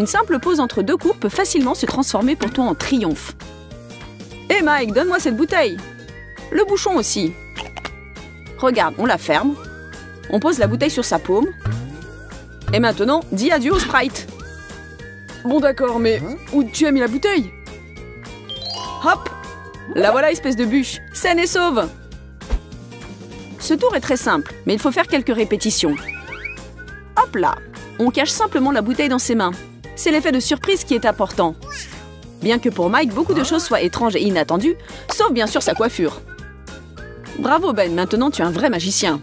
Une simple pause entre deux cours peut facilement se transformer pour toi en triomphe. Hé Mike, donne-moi cette bouteille. Le bouchon aussi. Regarde, on la ferme. On pose la bouteille sur sa paume. Et maintenant, dis adieu au Sprite. Bon d'accord, mais où tu as mis la bouteille? Hop! La voilà, espèce de bûche. Saine et sauve! Ce tour est très simple, mais il faut faire quelques répétitions. Hop là! On cache simplement la bouteille dans ses mains. C'est l'effet de surprise qui est important. Bien que pour Mike, beaucoup de choses soient étranges et inattendues, sauf bien sûr sa coiffure. Bravo Ben, maintenant tu es un vrai magicien.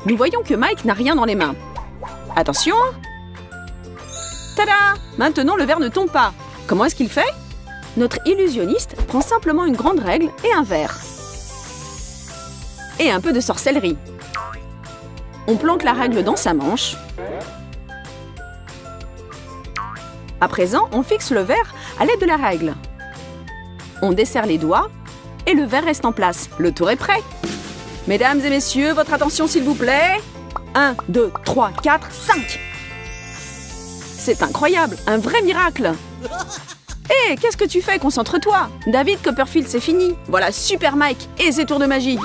Nous voyons que Mike n'a rien dans les mains. Attention! Tada! Maintenant le verre ne tombe pas. Comment est-ce qu'il fait? Notre illusionniste prend simplement une grande règle et un verre. Et un peu de sorcellerie. On plante la règle dans sa manche. À présent, on fixe le verre à l'aide de la règle. On desserre les doigts et le verre reste en place. Le tour est prêt. Mesdames et messieurs, votre attention s'il vous plaît. 1, 2, 3, 4, 5. C'est incroyable, un vrai miracle. Hé, qu'est-ce que tu fais? Concentre-toi. David Copperfield, c'est fini. Voilà Super Mike et ses tours de magie.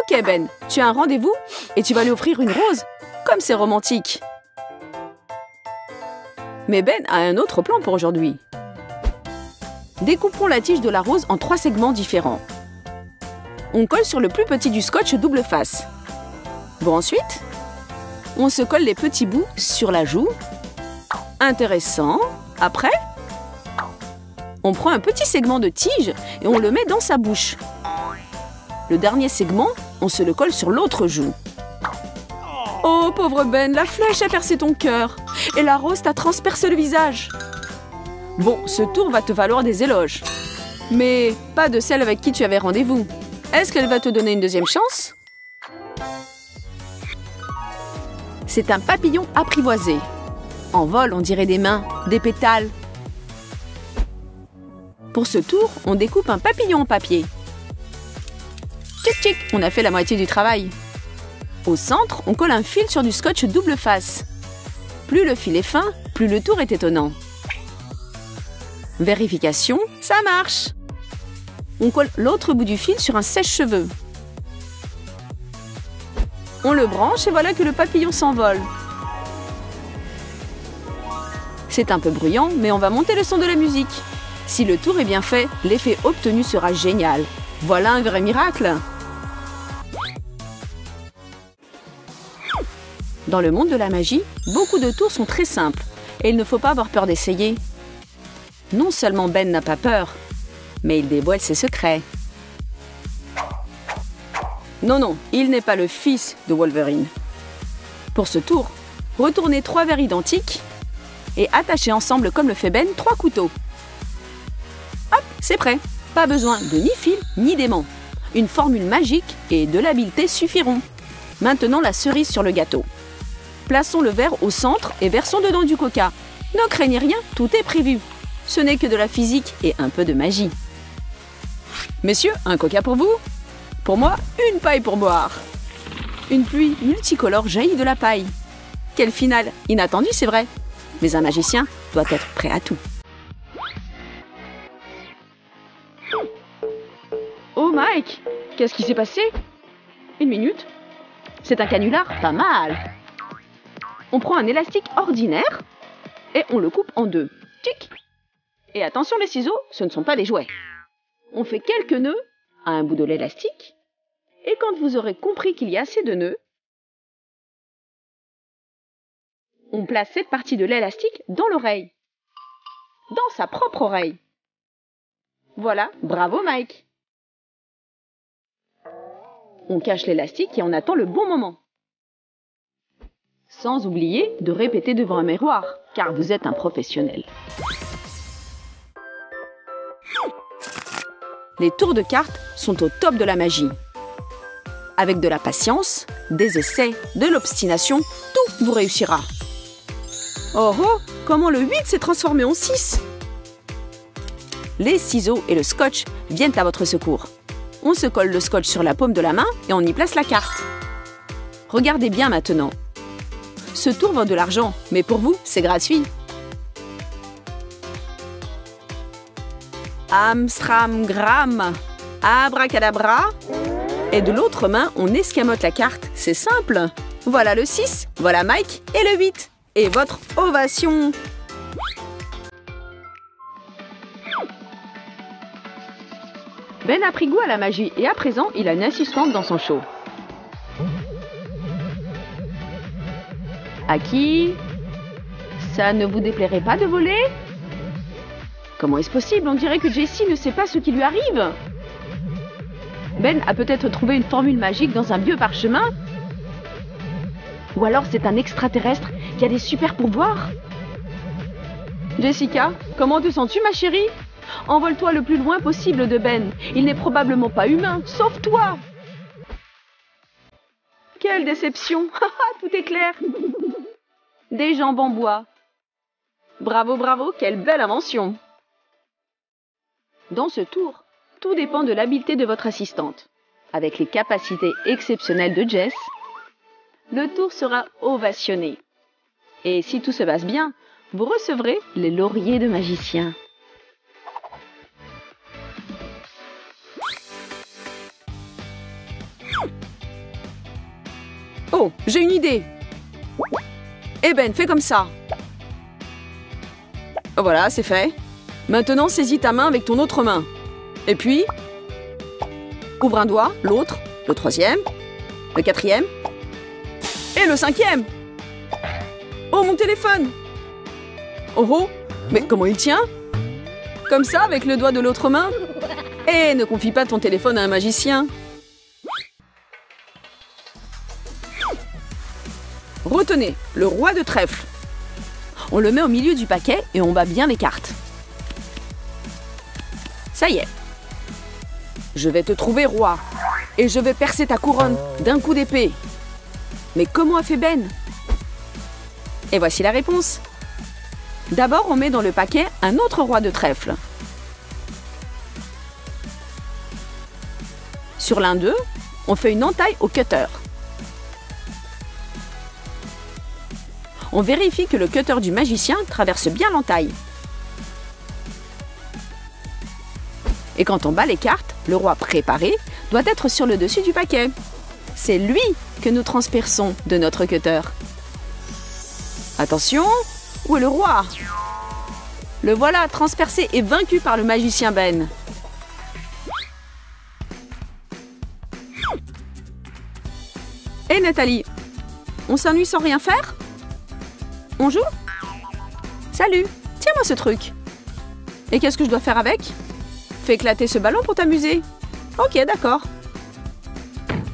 Ok Ben, tu as un rendez-vous et tu vas lui offrir une rose. Comme c'est romantique. Mais Ben a un autre plan pour aujourd'hui. Découpons la tige de la rose en 3 segments différents. On colle sur le plus petit du scotch double face. Bon, ensuite, on se colle les petits bouts sur la joue. Intéressant. Après, on prend un petit segment de tige et on le met dans sa bouche. Le dernier segment, on se le colle sur l'autre joue. Oh, pauvre Ben, la flèche a percé ton cœur et la rose t'a transpercé le visage. Bon, ce tour va te valoir des éloges. Mais pas de celle avec qui tu avais rendez-vous. Est-ce qu'elle va te donner une deuxième chance? C'est un papillon apprivoisé. En vol, on dirait des mains, des pétales. Pour ce tour, on découpe un papillon en papier. Tchic tchic, on a fait la moitié du travail. Au centre, on colle un fil sur du scotch double face. Plus le fil est fin, plus le tour est étonnant. Vérification, ça marche! On colle l'autre bout du fil sur un sèche-cheveux. On le branche et voilà que le papillon s'envole. C'est un peu bruyant, mais on va monter le son de la musique. Si le tour est bien fait, l'effet obtenu sera génial. Voilà un vrai miracle! Dans le monde de la magie, beaucoup de tours sont très simples et il ne faut pas avoir peur d'essayer. Non seulement Ben n'a pas peur, mais il dévoile ses secrets. Non, non, il n'est pas le fils de Wolverine. Pour ce tour, retournez 3 verres identiques et attachez ensemble, comme le fait Ben, 3 couteaux. Hop, c'est prêt. Pas besoin de ni fil ni d'aimant. Une formule magique et de l'habileté suffiront. Maintenant, la cerise sur le gâteau. Plaçons le verre au centre et versons dedans du coca. Ne craignez rien, tout est prévu. Ce n'est que de la physique et un peu de magie. Messieurs, un coca pour vous? Pour moi, une paille pour boire. Une pluie multicolore jaillit de la paille. Quel final inattendu, c'est vrai. Mais un magicien doit être prêt à tout. Oh Mike, qu'est-ce qui s'est passé? Une minute. C'est un canular pas mal. On prend un élastique ordinaire et on le coupe en 2. Tic. Et attention, les ciseaux, ce ne sont pas des jouets. On fait quelques nœuds à un bout de l'élastique. Et quand vous aurez compris qu'il y a assez de nœuds, on place cette partie de l'élastique dans l'oreille. Dans sa propre oreille. Voilà, bravo Mike. On cache l'élastique et on attend le bon moment. Sans oublier de répéter devant un miroir, car vous êtes un professionnel. Les tours de cartes sont au top de la magie. Avec de la patience, des essais, de l'obstination, tout vous réussira. Oh oh, comment le 8 s'est transformé en 6? Les ciseaux et le scotch viennent à votre secours. On se colle le scotch sur la paume de la main et on y place la carte. Regardez bien maintenant. Ce tour vaut de l'argent, mais pour vous, c'est gratuit. Amstramgram, abracadabra. Et de l'autre main, on escamote la carte. C'est simple. Voilà le 6, voilà Mike et le 8. Et votre ovation. Ben a pris goût à la magie et à présent, il a une assistante dans son show. À qui? Ça ne vous déplairait pas de voler? Comment est-ce possible? On dirait que Jessie ne sait pas ce qui lui arrive. Ben a peut-être trouvé une formule magique dans un vieux parchemin. Ou alors c'est un extraterrestre qui a des super pouvoirs. Jessica, comment te sens-tu, ma chérie? Envole-toi le plus loin possible de Ben. Il n'est probablement pas humain, sauf toi. Quelle déception. Tout est clair. Des jambes en bois. Bravo, bravo, quelle belle invention. Dans ce tour, tout dépend de l'habileté de votre assistante. Avec les capacités exceptionnelles de Jess, le tour sera ovationné. Et si tout se passe bien, vous recevrez les lauriers de magicien. Oh, j'ai une idée. Eh Ben, fais comme ça. Voilà, c'est fait. Maintenant, saisis ta main avec ton autre main. Et puis, ouvre un doigt, l'autre, le troisième, le quatrième et le cinquième. Oh, mon téléphone! Oh oh, mais comment il tient? Comme ça, avec le doigt de l'autre main? Eh, ne confie pas ton téléphone à un magicien. Retenez, le roi de trèfle. On le met au milieu du paquet et on bat bien les cartes. Ça y est. Je vais te trouver roi. Et je vais percer ta couronne d'un coup d'épée. Mais comment a fait Ben? Et voici la réponse. D'abord, on met dans le paquet un autre roi de trèfle. Sur l'un d'eux, on fait une entaille au cutter. On vérifie que le cutter du magicien traverse bien l'entaille. Et quand on bat les cartes, le roi préparé doit être sur le dessus du paquet. C'est lui que nous transperçons de notre cutter. Attention, où est le roi? Le voilà, transpercé et vaincu par le magicien Ben. Et Nathalie, on s'ennuie sans rien faire? On joue? Salut, tiens-moi ce truc. Et qu'est-ce que je dois faire avec? Fais éclater ce ballon pour t'amuser. Ok, d'accord.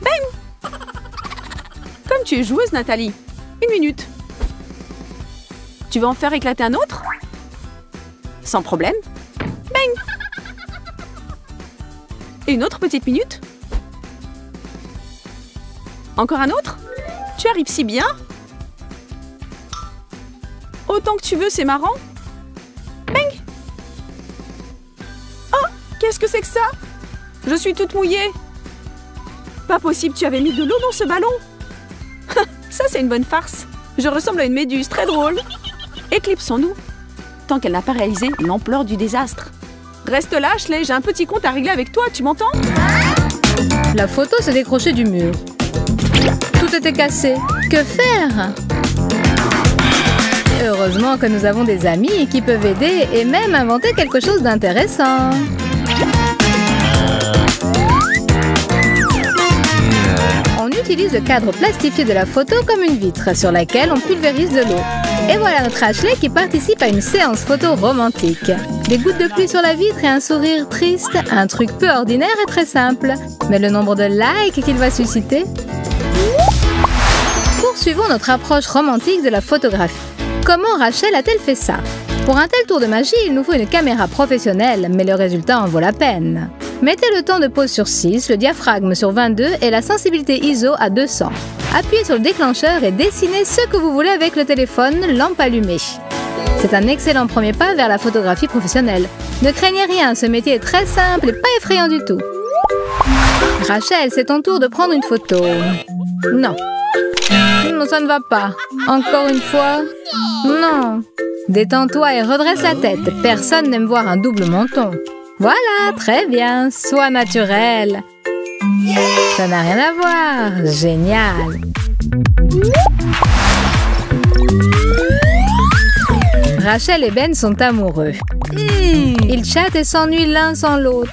Bang! Comme tu es joueuse, Nathalie. 1 minute. Tu vas en faire éclater un autre? Sans problème. Bang! Et une autre petite minute? Encore un autre? Tu arrives si bien? Autant que tu veux, c'est marrant. Bang! Oh, qu'est-ce que c'est que ça? Je suis toute mouillée. Pas possible, tu avais mis de l'eau dans ce ballon. Ça, c'est une bonne farce. Je ressemble à une méduse, très drôle. Éclipsons-nous, tant qu'elle n'a pas réalisé l'ampleur du désastre. Reste là, Ashley, j'ai un petit compte à régler avec toi, tu m'entends? La photo s'est décrochée du mur. Tout était cassé. Que faire? Heureusement que nous avons des amis qui peuvent aider et même inventer quelque chose d'intéressant. On utilise le cadre plastifié de la photo comme une vitre sur laquelle on pulvérise de l'eau. Et voilà notre Ashley qui participe à une séance photo romantique. Des gouttes de pluie sur la vitre et un sourire triste, un truc peu ordinaire et très simple. Mais le nombre de likes qu'il va susciter... Poursuivons notre approche romantique de la photographie. Comment Rachel a-t-elle fait ça? Pour un tel tour de magie, il nous faut une caméra professionnelle, mais le résultat en vaut la peine. Mettez le temps de pause sur 6, le diaphragme sur 22 et la sensibilité ISO à 200. Appuyez sur le déclencheur et dessinez ce que vous voulez avec le téléphone, lampe allumée. C'est un excellent premier pas vers la photographie professionnelle. Ne craignez rien, ce métier est très simple et pas effrayant du tout. Rachel, c'est ton tour de prendre une photo. Non. Non, ça ne va pas. Encore une fois. Non. Détends-toi et redresse la tête. Personne n'aime voir un double menton. Voilà, très bien. Sois naturel. Ça n'a rien à voir. Génial. Rachel et Ben sont amoureux. Ils chattent et s'ennuient l'un sans l'autre.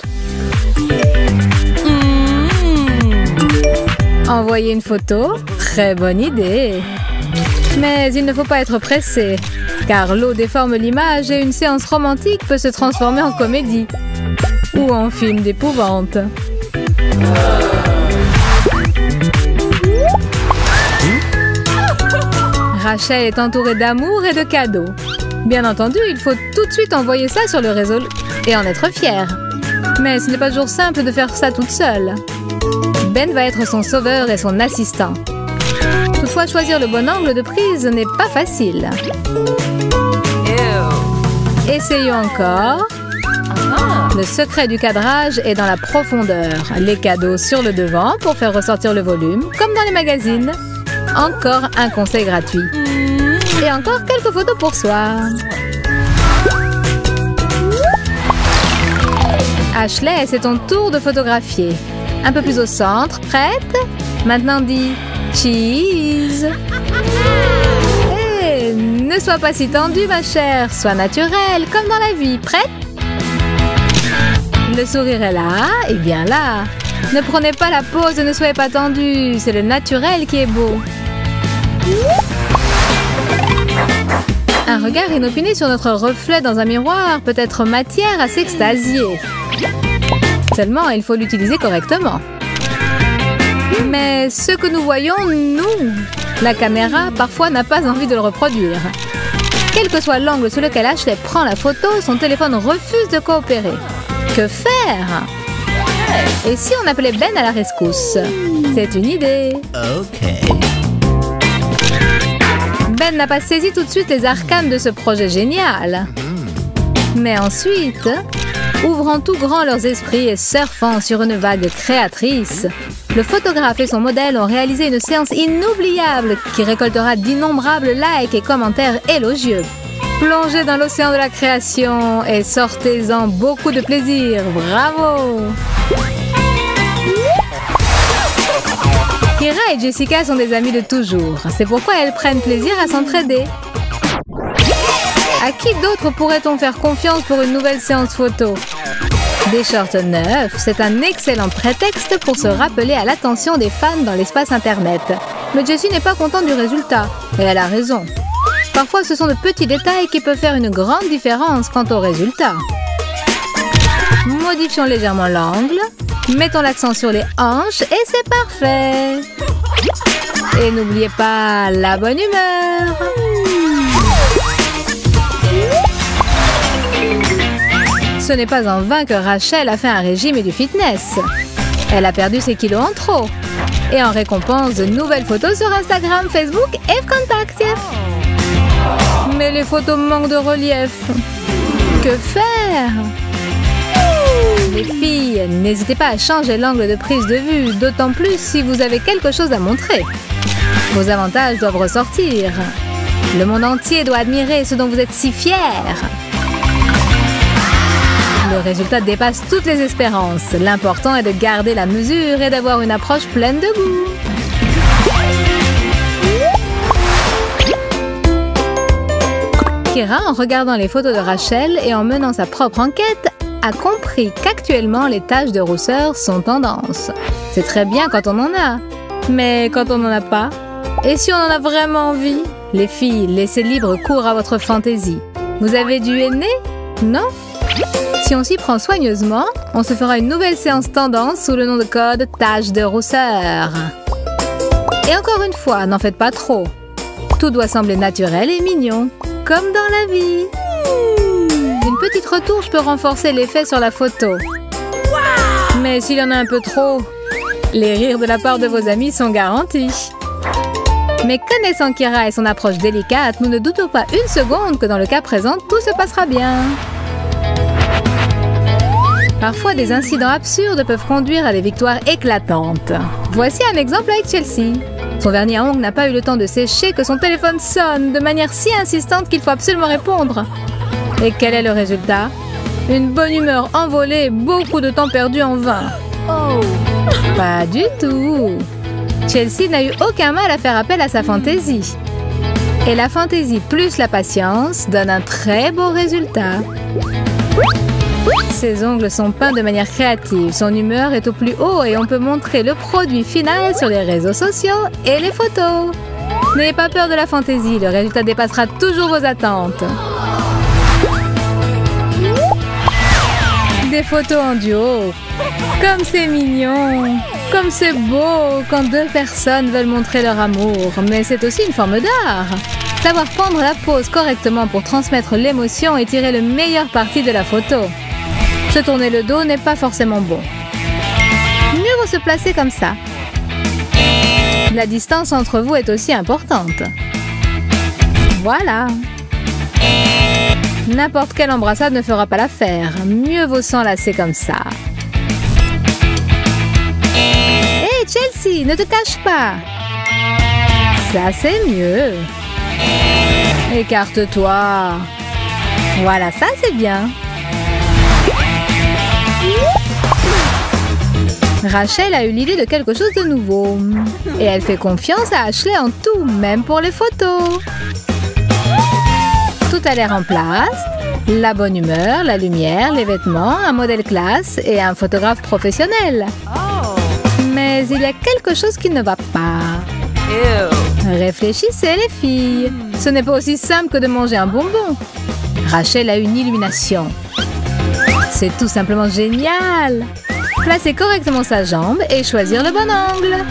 Envoyer une photo? Très bonne idée. Mais il ne faut pas être pressé, car l'eau déforme l'image et une séance romantique peut se transformer en comédie ou en film d'épouvante. Rachel est entourée d'amour et de cadeaux. Bien entendu, il faut tout de suite envoyer ça sur le réseau et en être fier. Mais ce n'est pas toujours simple de faire ça toute seule. Ben va être son sauveur et son assistant. Toutefois, choisir le bon angle de prise n'est pas facile. Essayons encore. Le secret du cadrage est dans la profondeur. Les cadeaux sur le devant pour faire ressortir le volume, comme dans les magazines. Encore un conseil gratuit. Et encore quelques photos pour soi. Ashley, c'est ton tour de photographier. Un peu plus au centre. Prête? Maintenant dis cheese. Hé, ne sois pas si tendue, ma chère. Sois naturelle, comme dans la vie. Prête? Le sourire est là, et bien là. Ne prenez pas la pose et ne soyez pas tendue. C'est le naturel qui est beau. Un regard inopiné sur notre reflet dans un miroir peut être matière à s'extasier. Seulement, il faut l'utiliser correctement. Mais ce que nous voyons, nous, la caméra, parfois n'a pas envie de le reproduire. Quel que soit l'angle sur lequel Ashley prend la photo, son téléphone refuse de coopérer. Que faire? Et si on appelait Ben à la rescousse? C'est une idée. Ben n'a pas saisi tout de suite les arcanes de ce projet génial. Mais ensuite, ouvrant tout grand leurs esprits et surfant sur une vague créatrice, le photographe et son modèle ont réalisé une séance inoubliable qui récoltera d'innombrables likes et commentaires élogieux. Plongez dans l'océan de la création et sortez-en beaucoup de plaisir. Bravo! Kira et Jessica sont des amies de toujours. C'est pourquoi elles prennent plaisir à s'entraider. À qui d'autre pourrait-on faire confiance pour une nouvelle séance photo? Des shorts neufs, c'est un excellent prétexte pour se rappeler à l'attention des fans dans l'espace internet. Mais Jessie n'est pas contente du résultat. Et elle a raison. Parfois, ce sont de petits détails qui peuvent faire une grande différence quant au résultat. Modifions légèrement l'angle. Mettons l'accent sur les hanches et c'est parfait. Et n'oubliez pas la bonne humeur. Ce n'est pas en vain que Rachel a fait un régime et du fitness. Elle a perdu ses kilos en trop. Et en récompense, de nouvelles photos sur Instagram, Facebook et Contact. Mais les photos manquent de relief. Que faire? Les filles, n'hésitez pas à changer l'angle de prise de vue, d'autant plus si vous avez quelque chose à montrer. Vos avantages doivent ressortir. Le monde entier doit admirer ce dont vous êtes si fiers. Le résultat dépasse toutes les espérances. L'important est de garder la mesure et d'avoir une approche pleine de goût. Kira, en regardant les photos de Rachel et en menant sa propre enquête, a compris qu'actuellement les taches de rousseur sont tendance. C'est très bien quand on en a, mais quand on n'en a pas? Et si on en a vraiment envie? Les filles, laissez libre cours à votre fantaisie. Vous avez du henné? Non? Si on s'y prend soigneusement, on se fera une nouvelle séance tendance sous le nom de code taches de rousseur. Et encore une fois, n'en faites pas trop. Tout doit sembler naturel et mignon, comme dans la vie. Une petite retouche peut renforcer l'effet sur la photo. Mais s'il y en a un peu trop, les rires de la part de vos amis sont garantis. Mais connaissant Kira et son approche délicate, nous ne doutons pas une seconde que dans le cas présent, tout se passera bien. Parfois, des incidents absurdes peuvent conduire à des victoires éclatantes. Voici un exemple avec Chelsea. Son vernis à ongles n'a pas eu le temps de sécher que son téléphone sonne de manière si insistante qu'il faut absolument répondre. Et quel est le résultat? Une bonne humeur envolée et beaucoup de temps perdu en vain. Oh! Pas du tout! Chelsea n'a eu aucun mal à faire appel à sa fantaisie. Et la fantaisie plus la patience donne un très beau résultat. Ses ongles sont peints de manière créative, son humeur est au plus haut et on peut montrer le produit final sur les réseaux sociaux et les photos. N'ayez pas peur de la fantaisie, le résultat dépassera toujours vos attentes. Des photos en duo. Comme c'est mignon. Comme c'est beau quand deux personnes veulent montrer leur amour. Mais c'est aussi une forme d'art. Savoir prendre la pose correctement pour transmettre l'émotion et tirer le meilleur parti de la photo. Se tourner le dos n'est pas forcément bon. Mieux vaut se placer comme ça. La distance entre vous est aussi importante. Voilà. N'importe quelle embrassade ne fera pas l'affaire. Mieux vaut s'enlacer comme ça. Hé, Chelsea, ne te cache pas. Ça, c'est mieux. Écarte-toi. Voilà, ça, c'est bien. Rachel a eu l'idée de quelque chose de nouveau. Et elle fait confiance à Ashley en tout, même pour les photos. Tout a l'air en place. La bonne humeur, la lumière, les vêtements, un modèle classe et un photographe professionnel. Mais il y a quelque chose qui ne va pas. Réfléchissez les filles. Ce n'est pas aussi simple que de manger un bonbon. Rachel a une illumination. C'est tout simplement génial. Placer correctement sa jambe et choisir le bon angle.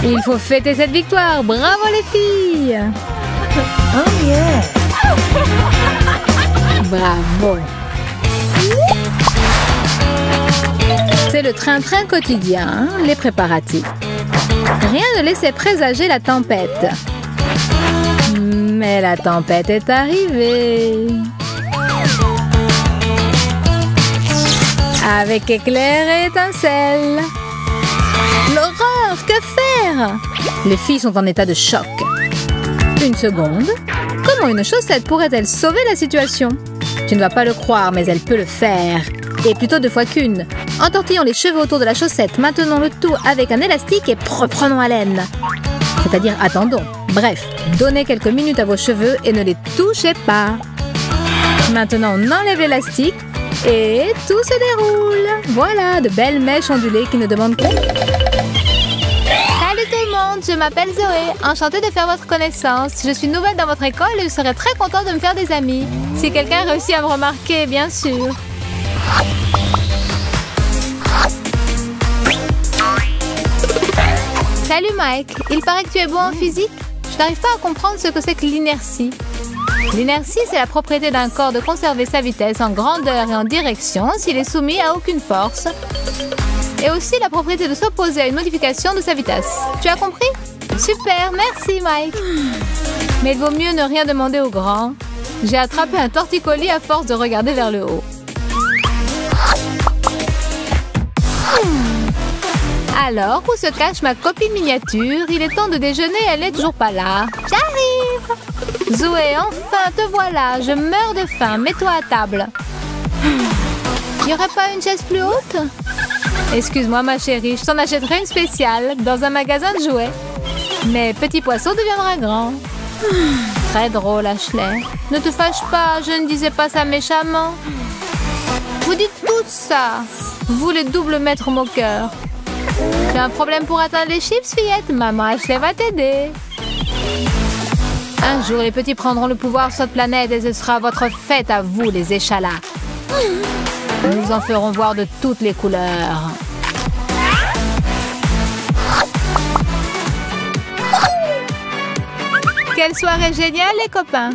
Il faut fêter cette victoire. Bravo les filles. Oh yeah. Bravo. C'est le train-train quotidien, les préparatifs. Rien ne laissait présager la tempête. Mais la tempête est arrivée. Avec éclairs et étincelles. L'horreur, que faire? Les filles sont en état de choc. Une seconde. Comment une chaussette pourrait-elle sauver la situation? Tu ne vas pas le croire, mais elle peut le faire. Et plutôt 2 fois qu'une. Entortillons les cheveux autour de la chaussette, maintenons le tout avec un élastique et reprenons haleine. C'est-à-dire attendons. Bref, donnez quelques minutes à vos cheveux et ne les touchez pas. Maintenant, on enlève l'élastique et tout se déroule. Voilà, de belles mèches ondulées qui ne demandent que... Salut tout le monde, je m'appelle Zoé. Enchantée de faire votre connaissance. Je suis nouvelle dans votre école et je serais très contente de me faire des amis. Si quelqu'un réussit à me remarquer, bien sûr. Salut Mike, il paraît que tu es bon en physique. Je n'arrive pas à comprendre ce que c'est que l'inertie. L'inertie, c'est la propriété d'un corps de conserver sa vitesse en grandeur et en direction s'il est soumis à aucune force. Et aussi la propriété de s'opposer à une modification de sa vitesse. Tu as compris? Super, merci Mike. Mais il vaut mieux ne rien demander aux grands. J'ai attrapé un torticolis à force de regarder vers le haut. Alors, où se cache ma copine miniature? Il est temps de déjeuner, elle n'est toujours pas là. J'arrive! Zoé, enfin, te voilà. Je meurs de faim. Mets-toi à table. Il n'y aurait pas une chaise plus haute? Excuse-moi, ma chérie. Je t'en achèterai une spéciale dans un magasin de jouets. Mais petit poisson deviendra grand. Très drôle, Ashley. Ne te fâche pas, je ne disais pas ça méchamment. Vous dites tout ça. Vous, les doubles maîtres moqueurs. Tu as un problème pour atteindre les chips, fillette? Maman Ashley va t'aider. Un jour, les petits prendront le pouvoir sur cette planète et ce sera votre fête à vous, les échalas. Nous en ferons voir de toutes les couleurs. Quelle soirée géniale, les copains!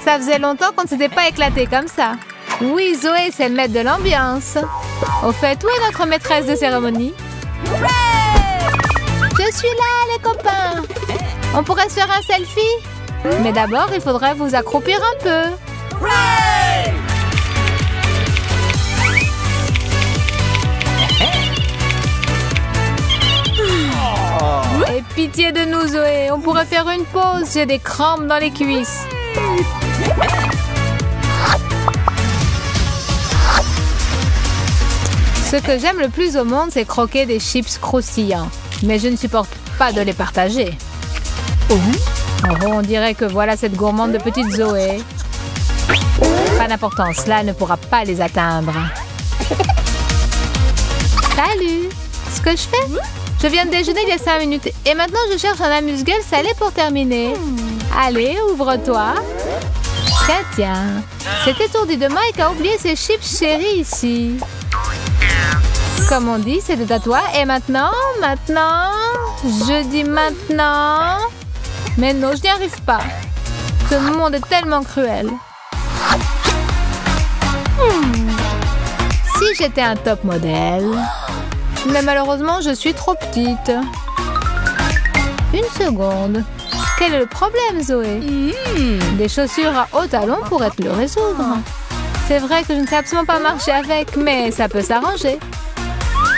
Ça faisait longtemps qu'on ne s'était pas éclaté comme ça. Oui, Zoé, c'est le maître de l'ambiance. Au fait, où est notre maîtresse de cérémonie? Je suis là, les copains! On pourrait se faire un selfie? Mais d'abord, il faudrait vous accroupir un peu. Pitié de nous, Zoé. On pourrait faire une pause. J'ai des crampes dans les cuisses. Ce que j'aime le plus au monde, c'est croquer des chips croustillants. Mais je ne supporte pas de les partager. Oh, on dirait que voilà cette gourmande de petite Zoé. Pas d'importance, cela ne pourra pas les atteindre. Salut! Ce que je fais? Je viens de déjeuner il y a 5 minutes et maintenant je cherche un amuse-gueule salé pour terminer. Allez, ouvre-toi. Tiens. Cet étourdi de Mike a oublié ses chips chéris ici. Comme on dit, c'est à toi. Et maintenant, je dis maintenant. Mais non, je n'y arrive pas. Ce monde est tellement cruel. Si j'étais un top modèle. Mais malheureusement, je suis trop petite. Une seconde. Quel est le problème, Zoé? Des chaussures à hauts talons pourraient te le résoudre. C'est vrai que je ne sais absolument pas marcher avec, mais ça peut s'arranger.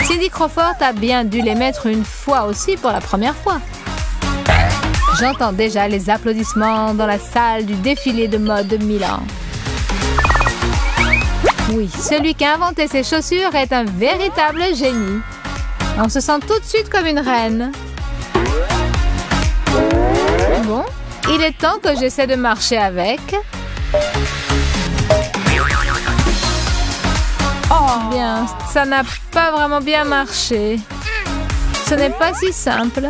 Cindy Crawford a bien dû les mettre une fois aussi pour la première fois. J'entends déjà les applaudissements dans la salle du défilé de mode de Milan. Oui, celui qui a inventé ces chaussures est un véritable génie. On se sent tout de suite comme une reine. Bon, il est temps que j'essaie de marcher avec. Oh, bien, ça n'a pas vraiment bien marché. Ce n'est pas si simple.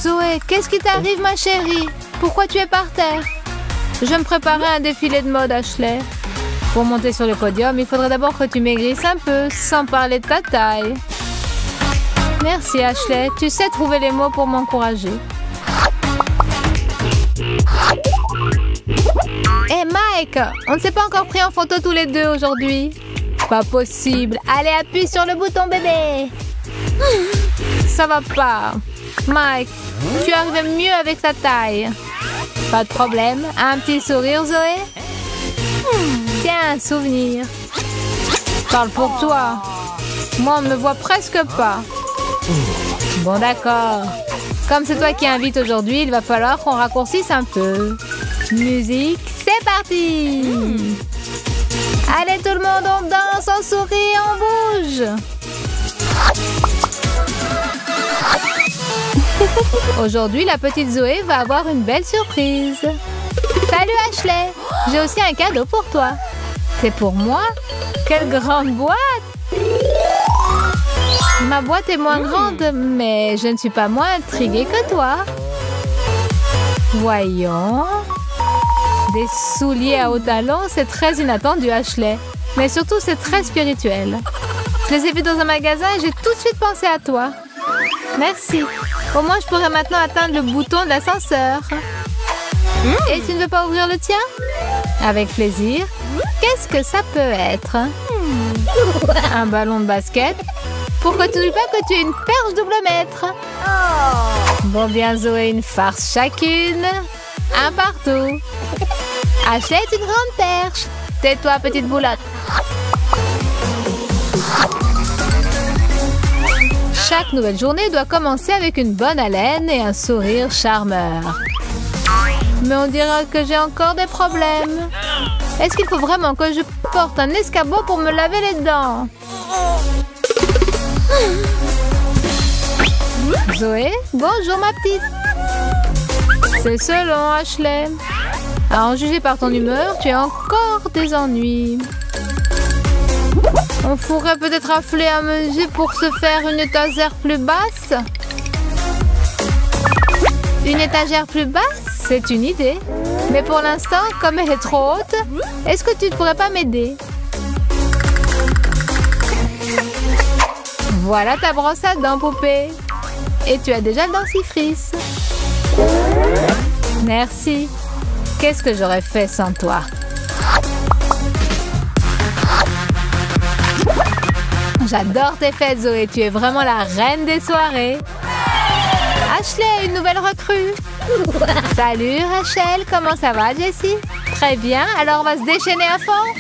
Zoé, qu'est-ce qui t'arrive, ma chérie? Pourquoi tu es par terre? Je me préparais à un défilé de mode, Ashley. Pour monter sur le podium, il faudrait d'abord que tu maigrisses un peu, sans parler de ta taille. Merci, Ashley. Tu sais trouver les mots pour m'encourager. Hé, Mike, on ne s'est pas encore pris en photo tous les deux aujourd'hui. Pas possible. Allez, appuie sur le bouton, bébé. Ça va pas. Mike, tu arrives mieux avec ta taille. Pas de problème. Un petit sourire, Zoé? Tiens, un souvenir. Parle pour toi. Moi, on ne me voit presque pas. Bon, d'accord. Comme c'est toi qui invite aujourd'hui, il va falloir qu'on raccourcisse un peu. Musique, c'est parti! Allez, tout le monde, on danse, on sourit, on bouge! Aujourd'hui, la petite Zoé va avoir une belle surprise. Salut Ashley! J'ai aussi un cadeau pour toi. C'est pour moi? Quelle grande boîte! Ma boîte est moins grande, mais je ne suis pas moins intriguée que toi. Voyons. Des souliers à hauts talons, c'est très inattendu, Ashley. Mais surtout, c'est très spirituel. Je les ai vus dans un magasin et j'ai tout de suite pensé à toi. Merci. Au moins, je pourrais maintenant atteindre le bouton de l'ascenseur. Et tu ne veux pas ouvrir le tien? Avec plaisir. Qu'est-ce que ça peut être? Un ballon de basket? Pourquoi tu ne dis pas que tu es une perche double mètre? Bon, bien, Zoé, une farce chacune. Un partout. Achète une grande perche. Tais-toi, petite boulotte. Chaque nouvelle journée doit commencer avec une bonne haleine et un sourire charmeur. Mais on dirait que j'ai encore des problèmes. Est-ce qu'il faut vraiment que je porte un escabeau pour me laver les dents? Zoé, bonjour ma petite. C'est selon, Ashley. À en juger par ton humeur, tu as encore des ennuis. On pourrait peut-être affler un musée pour se faire une étagère plus basse. Une étagère plus basse? C'est une idée. Mais pour l'instant, comme elle est trop haute, est-ce que tu ne pourrais pas m'aider? Voilà ta brosse à dents, poupée. Et tu as déjà le dentifrice. Merci. Qu'est-ce que j'aurais fait sans toi? J'adore tes fêtes, Zoé. Tu es vraiment la reine des soirées. Ashley, une nouvelle recrue. Salut, Rachel. Comment ça va, Jessie? Très bien. Alors, on va se déchaîner à fond.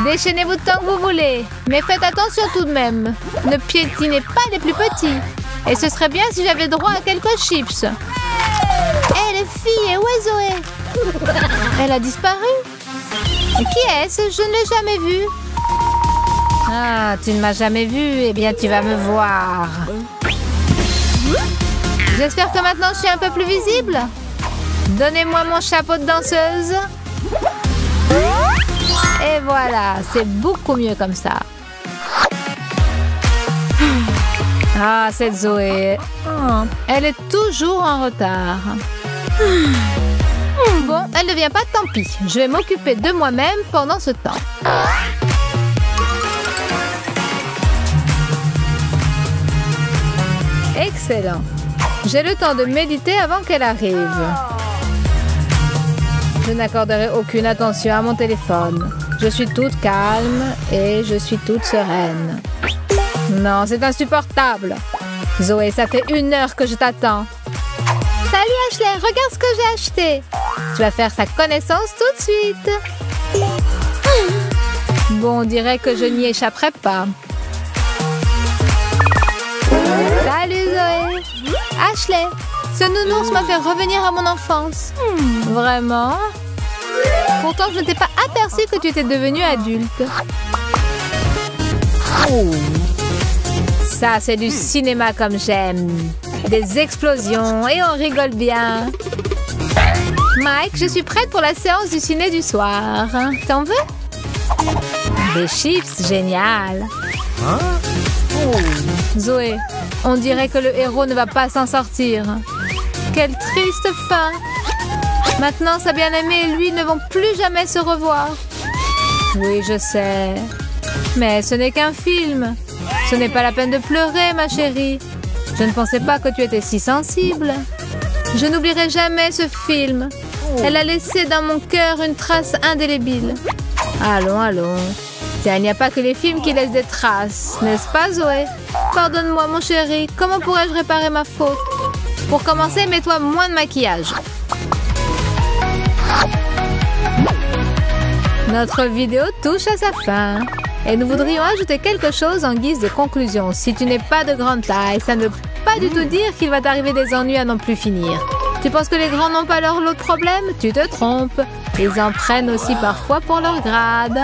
Déchaînez-vous tant que vous voulez. Mais faites attention tout de même. Ne piétinez pas les plus petits. Et ce serait bien si j'avais droit à quelques chips. Hé les filles, où est Zoé? Elle a disparu. Qui est-ce? Je ne l'ai jamais vue. Ah, tu ne m'as jamais vue. Eh bien, tu vas me voir. J'espère que maintenant je suis un peu plus visible. Donnez-moi mon chapeau de danseuse. Et voilà, c'est beaucoup mieux comme ça. Ah, cette Zoé. Elle est toujours en retard. Bon, elle ne vient pas, tant pis. Je vais m'occuper de moi-même pendant ce temps. Excellent. J'ai le temps de méditer avant qu'elle arrive. Je n'accorderai aucune attention à mon téléphone. Je suis toute calme et je suis toute sereine. Non, c'est insupportable. Zoé, ça fait 1 heure que je t'attends. Salut Ashley, regarde ce que j'ai acheté. Tu vas faire sa connaissance tout de suite. Bon, on dirait que je n'y échapperai pas. Salut Zoé. Ashley, ce nounours m'a fait revenir à mon enfance. Vraiment? Pourtant, je ne t'ai pas aperçu que tu étais devenue adulte. Ça, c'est du cinéma comme j'aime. Des explosions et on rigole bien. Mike, je suis prête pour la séance du ciné du soir. T'en veux? Des chips, génial. Zoé, on dirait que le héros ne va pas s'en sortir. Quelle triste fin. Maintenant, sa bien-aimée et lui ne vont plus jamais se revoir. Oui, je sais. Mais ce n'est qu'un film. Ce n'est pas la peine de pleurer, ma chérie. Je ne pensais pas que tu étais si sensible. Je n'oublierai jamais ce film. Elle a laissé dans mon cœur une trace indélébile. Allons, allons. Tiens, il n'y a pas que les films qui laissent des traces, n'est-ce pas, Zoé? Pardonne-moi, mon chéri. Comment pourrais-je réparer ma faute? Pour commencer, mets-toi moins de maquillage. Notre vidéo touche à sa fin. Et nous voudrions ajouter quelque chose en guise de conclusion. Si tu n'es pas de grande taille, ça ne veut pas du tout dire qu'il va t'arriver des ennuis à n'en plus finir. Tu penses que les grands n'ont pas leur lot de problèmes? Tu te trompes. Ils en prennent aussi parfois pour leur grade.